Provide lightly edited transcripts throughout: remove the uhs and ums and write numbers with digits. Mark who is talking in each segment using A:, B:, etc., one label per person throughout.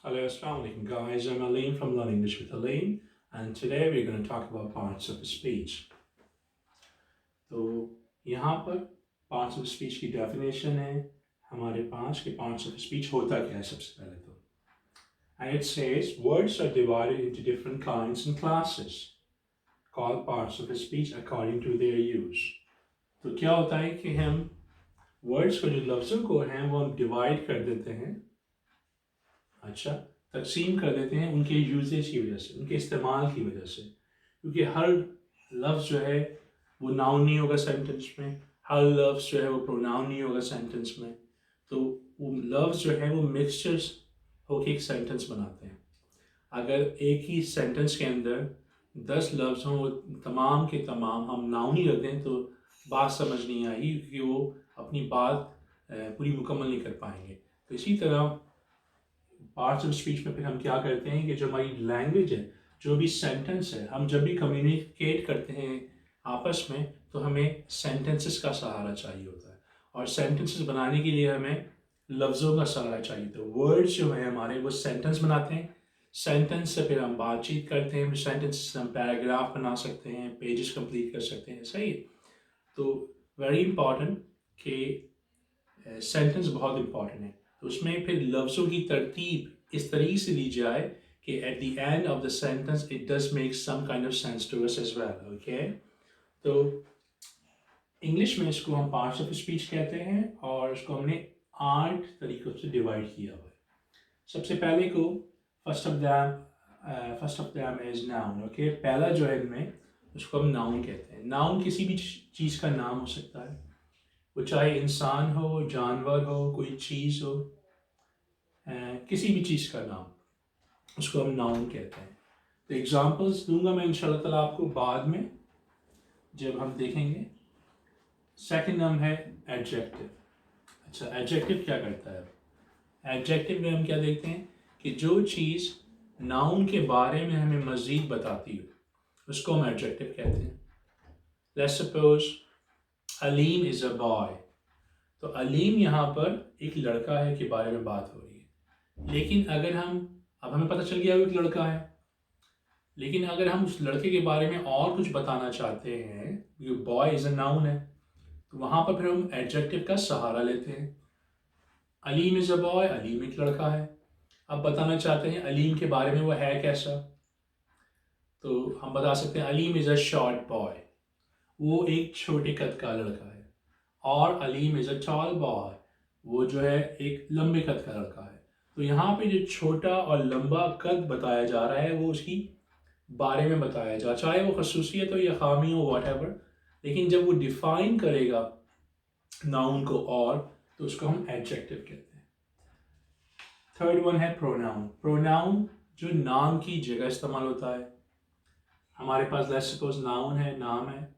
A: Hello, Assalamu alaikum guys. I'm Aline from Learn English with Aline, and today we're going to talk about parts of speech. तो यहाँ पर parts of speech की definition है हमारे पास कि parts of speech होता क्या है सबसे पहले तो. And it says words are divided into different kinds and classes called parts of speech according to their use. तो क्या होता है कि हम words को जो लफ्ज़ों को हैं वो हम divide कर देते हैं. अच्छा, तकसीम कर देते हैं उनके यूजेज की वजह से, उनके इस्तेमाल की वजह से, क्योंकि हर लफ्ज़ जो है वो नाउन नहीं होगा सेंटेंस में, हर लफ्ज़ जो है वो प्रोनाउन नहीं होगा सेंटेंस में. तो वो लफ्ज़ जो है वो मिक्सचर्स होके एक सेंटेंस बनाते हैं. अगर एक ही सेंटेंस के अंदर 10 लफ्ज़ हों, वो तमाम के तमाम हम नाउन ही रख दें तो बात समझ नहीं आएगी, क्योंकि वो अपनी बात पूरी मुकम्मल नहीं कर पाएंगे. तो इसी तरह पार्ट्स ऑफ स्पीच में फिर हम क्या करते हैं कि जो हमारी लैंग्वेज है, जो भी सेंटेंस है, हम जब भी कम्युनिकेट करते हैं आपस में तो हमें सेंटेंसेस का सहारा चाहिए होता है, और सेंटेंसेस बनाने के लिए हमें लफ्ज़ों का सहारा चाहिए. तो वर्ड्स जो है हमारे वो सेंटेंस बनाते हैं, सेंटेंस से फिर हम बातचीत करते हैं, फिर सेंटेंस से हम पैराग्राफ बना सकते हैं, पेजेस कंप्लीट कर सकते हैं. सही है. तो वेरी इंपॉर्टेंट कि सेंटेंस बहुत इंपॉर्टेंट है. तो उसमें फिर लफ्ज़ों की तरतीब इस तरीके से दी जाए कि at the end of the sentence it does make some kind of sense to us as well. Okay. तो इंग्लिश में इसको हम पार्ट्स ऑफ स्पीच कहते हैं, और इसको हमने 8 तरीक़ों से डिवाइड किया हुआ है. सबसे पहले को first of them is noun. Okay, पहला जो है इनमें उसको हम नाउन कहते हैं. नाउन किसी भी चीज़ का नाम हो सकता है, वो चाहे इंसान हो, जानवर हो, कोई चीज़ हो, किसी भी चीज़ का नाम, उसको हम नाउन कहते हैं. तो एग्जांपल्स दूंगा मैं इंशाल्लाह ताला आपको बाद में जब हम देखेंगे. सेकंड नाम है एडजेक्टिव. अच्छा, एडजेक्टिव क्या करता है? एडजेक्टिव में हम क्या देखते हैं कि जो चीज़ नाउन के बारे में हमें मज़ीद बताती हो उसको हम एडजेक्टिव कहते हैं. Let's suppose Aleem is a boy. तो अलीम यहाँ पर एक लड़का है के बारे में बात हो रही है, लेकिन अगर हम, अब हमें पता चल गया वो एक लड़का है, लेकिन अगर हम उस लड़के के बारे में और कुछ बताना चाहते हैं, जो बॉय इज़ अ नाउन है, तो वहाँ पर फिर हम एडजेक्टिव का सहारा लेते हैं. Aleem is a boy, Aleem एक लड़का है. अब बताना चाहते हैं अलीम के बारे में वो है कैसा, तो हम बता सकते हैं Aleem is a short boy, वो एक छोटे कद का लड़का है. और Aleem is a tall boy, वो जो है एक लंबे कद का लड़का है. तो यहाँ पे जो छोटा और लंबा कद बताया जा रहा है वो उसकी बारे में बताया जा, चाहे वो खसूसियत हो या खामी हो, वट एवर. लेकिन जब वो डिफाइन करेगा नाउन को और, तो उसको हम एडजेक्टिव कहते हैं. थर्ड वन है प्रोनाउन. प्रोनाउन जो नाम की जगह इस्तेमाल होता है. हमारे पास लेट्स सपोज नाउन है, नाम है,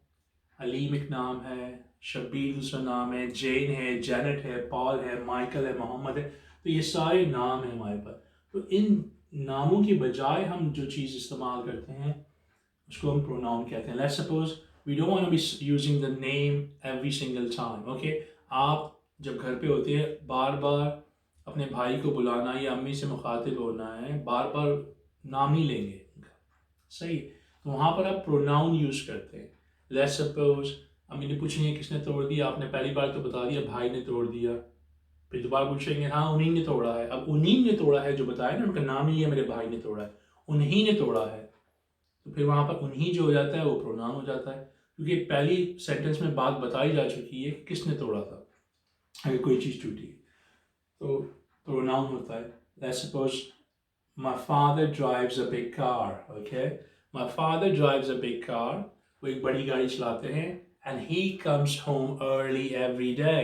A: अलीम एक नाम है, शब्बीर दूसरा नाम है, जेन है, जेनेट है, पॉल है, माइकल है, मोहम्मद है. तो ये सारे नाम हैं हमारे पास. तो इन नामों की बजाय हम जो चीज़ इस्तेमाल करते हैं उसको हम प्रोनाउन कहते हैं. Let's suppose we don't want to be using the name every single time. Okay, आप जब घर पे होते हैं बार बार अपने भाई को बुलाना या अम्मी से मुखातिब होना है, बार बार नाम नहीं लेंगे उनका. सही. तो वहाँ पर आप प्रोनाउन यूज़ करते हैं. लेट्स सपोज अम्मी ने पूछेंगे किसने तोड़ दिया, आपने पहली बार तो बता दिया भाई ने तोड़ दिया. फिर दोबारा पूछेंगे हाँ उन्हीं ने तोड़ा है. अब उन्हीं ने तोड़ा है जो बताया ना, उनका नाम ही है मेरे भाई ने तोड़ा है, उन्हीं ने तोड़ा है. तो फिर वहाँ पर उन्हीं जो हो जाता है वो प्रोनाउन हो जाता है, क्योंकि पहली सेंटेंस में बात बताई जा चुकी है कि किसने तोड़ा था अगर कोई चीज़ टूटी. तो प्रोनाउन होता है. Let's suppose my father drives a big car. Okay, my father drives a big car, वो एक बड़ी गाड़ी चलाते हैं. And he comes home early every day.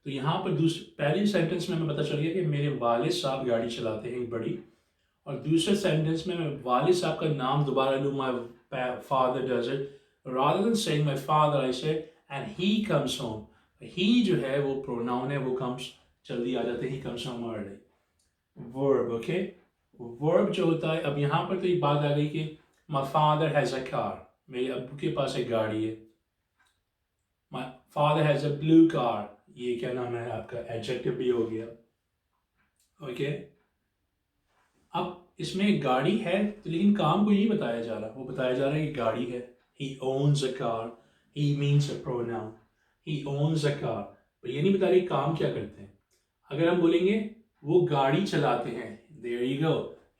A: तो यहाँ पर पहली सेंटेंस में हमें पता चल गया कि मेरे वालिद साहब गाड़ी चलाते हैं एक बड़ी, और दूसरे सेंटेंस में मैं वालिद साहब का नाम दोबारा लूँ, my father does it, rather than saying my father I say and he comes home. he जो है वो प्रोनाउन है, वो comes जल्दी आ जाते हैं, he comes home early. verb. okay, verb जो होता है, अब यहाँ पर तो एक बात आ गई कि my father has a car, मेरे अब्बू के पास एक गाड़ी है. my father has a blue car, ये क्या नाम है आपका, एडजेक्टिव भी हो गया. ओके. इसमें एक गाड़ी है तो लेकिन काम को नहीं बताया जा रहा, वो बताया जा रहा है कि गाड़ी है। He owns a car. He means a pronoun. He owns a car. पर ये नहीं बता रही काम क्या करते हैं। अगर हम बोलेंगे वो गाड़ी चलाते हैं, there you go,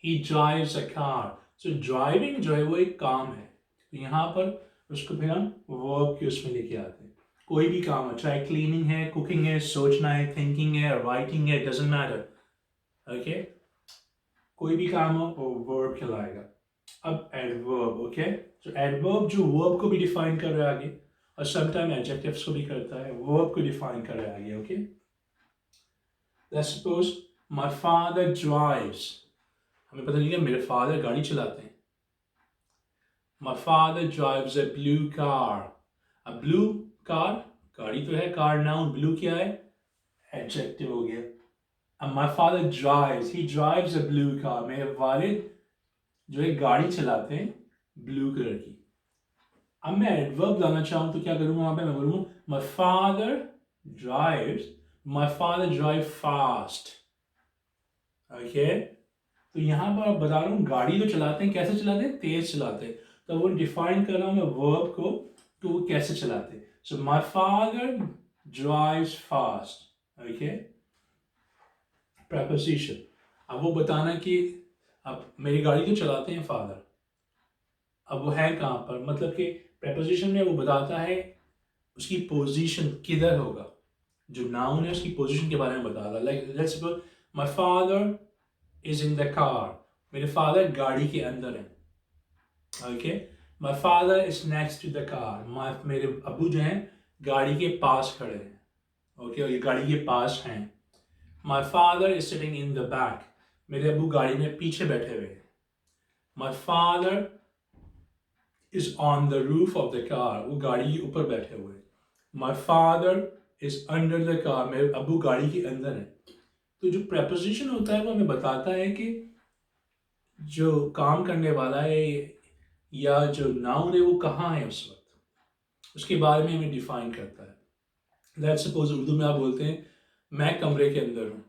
A: he drives a car. So driving जो है वो एक काम है, तो यहाँ पर उसको फिर हम वर्ब के उसमें लेके आते हैं। कोई भी काम है, चाहे क्लीनिंग है, कुकिंग है, सोचना है, थिंकिंग है, राइटिंग है, डजंट मैटर, ओके, कोई भी काम हो वो वर्ब कहलाएगा। अब एडवर्ब, ओके, तो एडवर्ब जो वर्ब को भी डिफाइन कर रहा है आगे, और समटाइम एडजेक्टिव्स को भी करता है, वर्ब को डिफाइन कर रहा है आगे, okay. Let's suppose my father drives, हमें पता नहीं है मेरे फादर गाड़ी चलाते हैं। My father drives a blue car. A blue car, गाड़ी तो है, कार नाउन, ब्लू क्या है, एडजेक्टिव हो गया। अब my father drives, he drives a blue car. मेरे वालिद जो है गाड़ी चलाते हैं ब्लू कलर की। अब मैं एडवर्ब लाना चाहूँ तो क्या करूँगा वहाँ पे, मैं बोलूँगा my father drives, my father drive fast, okay. तो यहाँ पर आप बता रहा हूँ गाड़ी तो चलाते हैं, कैसे चलाते हैं, तेज चलाते हैं, तो वो डिफाइन कर रहा हूँ मैं वर्ब को, तो वो कैसे चलाते हैं। So my father drives fast, okay, preposition. अब वो बताना कि अब मेरी गाड़ी तो चलाते हैं फादर, अब वो है कहाँ पर, मतलब कि प्रपोजिशन में वो बताता है उसकी पोजीशन किधर होगा, जो नाउन है उसकी पोजीशन के बारे में बता रहा है। Like let's suppose my father is in the car, मेरे फादर गाड़ी के अंदर है, okay. My father is next to the car, मेरे अबू जो हैं गाड़ी के पास खड़े हैं, ओके, और ये गाड़ी के पास हैं। My father is sitting in the back, मेरे अबू गाड़ी में पीछे बैठे हुए हैं। My father is on the roof of the car, वो गाड़ी के ऊपर बैठे हुए हैं। My father is under the car, मेरे अबू गाड़ी के अंदर है। तो जो प्रपोजिशन होता है वो हमें बताता है कि जो काम करने वाला है या जो नाउन है वो कहाँ है उस वक्त, उसके बारे में हमें डिफाइन करता है। लेट्स सपोज उर्दू में आप बोलते हैं मैं कमरे के अंदर हूँ,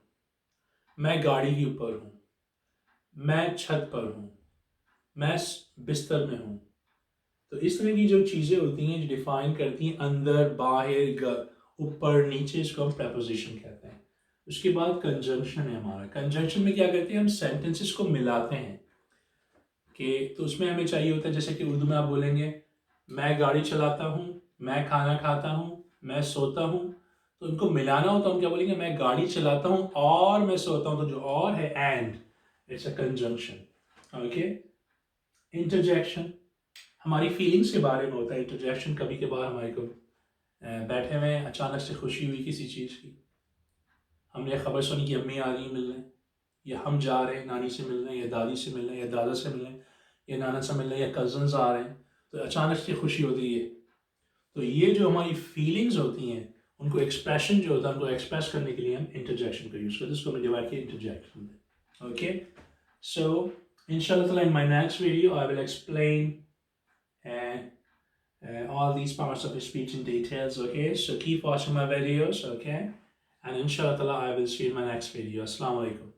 A: मैं गाड़ी के ऊपर हूँ, मैं छत पर हूँ, मैं बिस्तर में हूँ। तो इस तरह की जो चीज़ें होती हैं जो डिफाइन करती हैं अंदर बाहर ऊपर नीचे, इसको हम प्रपोजिशन कहते हैं। उसके बाद कंजंक्शन है हमारा। कंजंक्शन में क्या करते हैं, हम सेंटेंसेस को मिलाते हैं कि, तो उसमें हमें चाहिए होता है जैसे कि उर्दू में आप बोलेंगे मैं गाड़ी चलाता हूँ, मैं खाना खाता हूँ, मैं सोता हूँ, तो उनको मिलाना होता है, हम क्या बोलेंगे मैं गाड़ी चलाता हूँ और मैं सोता हूँ, तो जो और है and, it's a conjunction, okay. Interjection हमारी फीलिंग्स के बारे में होता है। इंटरजेक्शन कभी कभार हमारे को बैठे हुए अचानक से खुशी हुई किसी चीज़ की, हमने खबर सुनी कि अम्मी आ रही है मिलने, या हम जा रहे हैं नानी से मिलने, या दादी से मिलने, या दादा से मिलने, या नाना से मिलने, या कज़न्स आ रहे हैं, तो अचानक से खुशी होती है। तो ये जो हमारी फीलिंग्स होती हैं उनको एक्सप्रेशन जो होता है उनको एक्सप्रेस करने के लिए हम इंटरजेक्शन का यूज़ करते हैं, इसको हम डिवाइड किया इंटरजेक्शन में, ओके। सो इंशाल्लाह in my next video I will explain all these parts of the speech in details, okay. So keep watching my videos, okay, and inshallah I will see you in my next video. Assalamu alaikum.